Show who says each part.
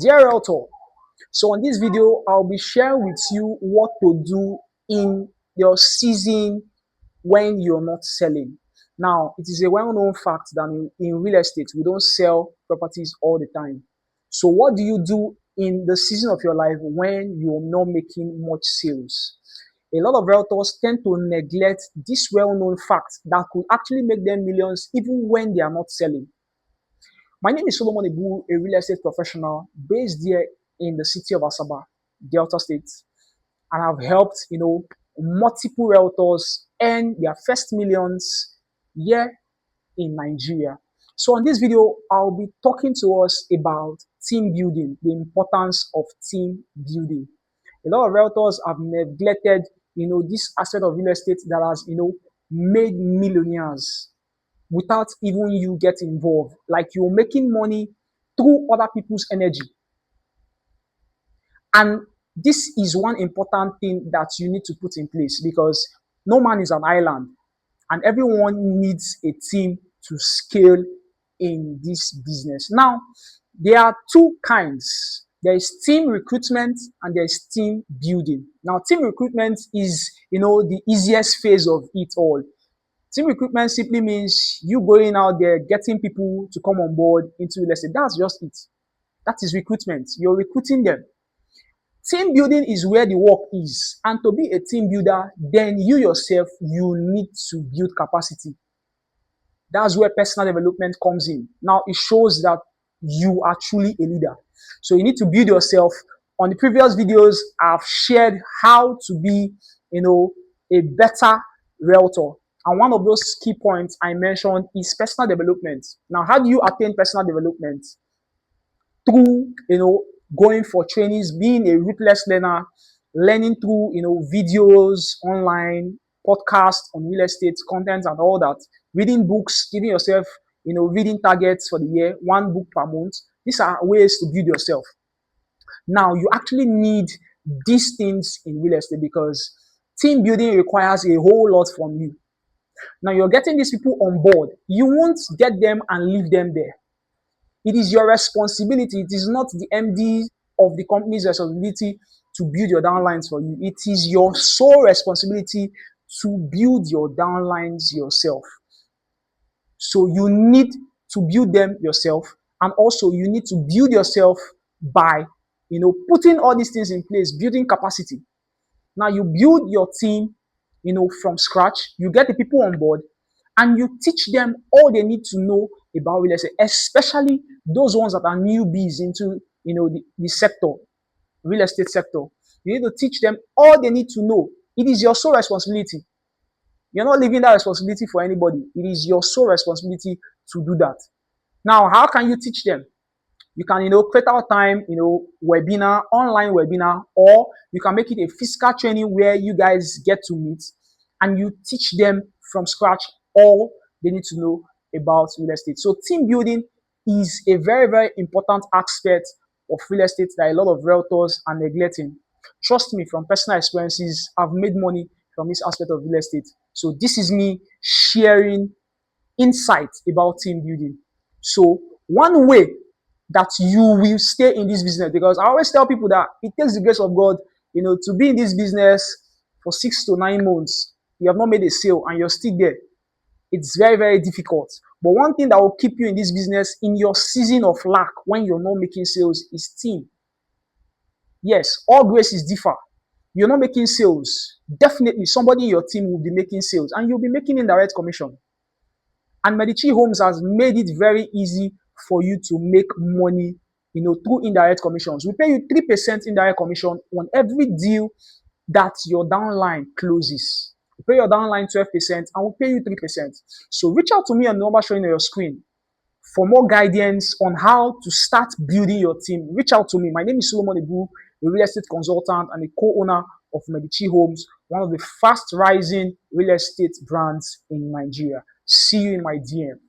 Speaker 1: Dear Realtor, so on this video, I'll be sharing with you what to do in your season when you're not selling. Now, it is a well-known fact that in real estate, we don't sell properties all the time. So what do you do in the season of your life when you're not making much sales? A lot of realtors tend to neglect this well-known fact that could actually make them millions even when they are not selling. My name is Solomon Ibu, a real estate professional based here in the city of Asaba, Delta State, and I've helped multiple realtors earn their first millions here in Nigeria. So on this video, I'll be talking to us about team building, the importance of team building. A lot of realtors have neglected, this aspect of real estate that has, made millionaires without even you getting involved. Like you're making money through other people's energy. And this is one important thing that you need to put in place because no man is an island and everyone needs a team to scale in this business. Now, there are two kinds. There is team recruitment and there is team building. Now, team recruitment is, the easiest phase of it all. Team recruitment simply means you going out there, getting people to come on board into real estate. That's just it. That is recruitment. You're recruiting them. Team building is where the work is. And to be a team builder, then you yourself, you need to build capacity. That's where personal development comes in. Now, it shows that you are truly a leader. So you need to build yourself. On the previous videos, I've shared how to be, a better realtor. And one of those key points I mentioned is personal development. Now, how do you attain personal development? Through, going for trainings, being a ruthless learner, learning through, videos online, podcasts on real estate, content and all that, reading books, giving yourself, reading targets for the year, one book per month. These are ways to build yourself. Now, you actually need these things in real estate because team building requires a whole lot from you. Now, you're getting these people on board. You won't get them and leave them there. It is your responsibility. It is not the MD of the company's responsibility to build your downlines for you. It is your sole responsibility to build your downlines yourself. So you need to build them yourself. And also you need to build yourself by, putting all these things in place, building capacity. Now you build your team, from scratch. You get the people on board and you teach them all they need to know about real estate, especially those ones that are newbies into, the sector, real estate sector. You need to teach them all they need to know. It is your sole responsibility. You're not leaving that responsibility for anybody. It is your sole responsibility to do that. Now, how can you teach them? You can, create out time, webinar, online webinar, or you can make it a physical training where you guys get to meet and you teach them from scratch all they need to know about real estate. So team building is a very, very important aspect of real estate that a lot of realtors are neglecting. Trust me, from personal experiences, I've made money from this aspect of real estate. So this is me sharing insights about team building. So one way that you will stay in this business, because I always tell people that it takes the grace of God, to be in this business for 6 to 9 months. You have not made a sale and you're still there. It's very, very difficult. But one thing that will keep you in this business in your season of lack when you're not making sales is team. Yes, all graces differ. You're not making sales. Definitely somebody in your team will be making sales and you'll be making indirect commission. And Medici Homes has made it very easy for you to make money, through indirect commissions. We pay you 3% indirect commission on every deal that your downline closes. We pay your downline 12% and we pay you 3%. So reach out to me on the number showing on your screen for more guidance on how to start building your team. Reach out to me. My name is Solomon Ibu, a real estate consultant and a co-owner of Medici Homes, one of the fast rising real estate brands in Nigeria. See you in my DM.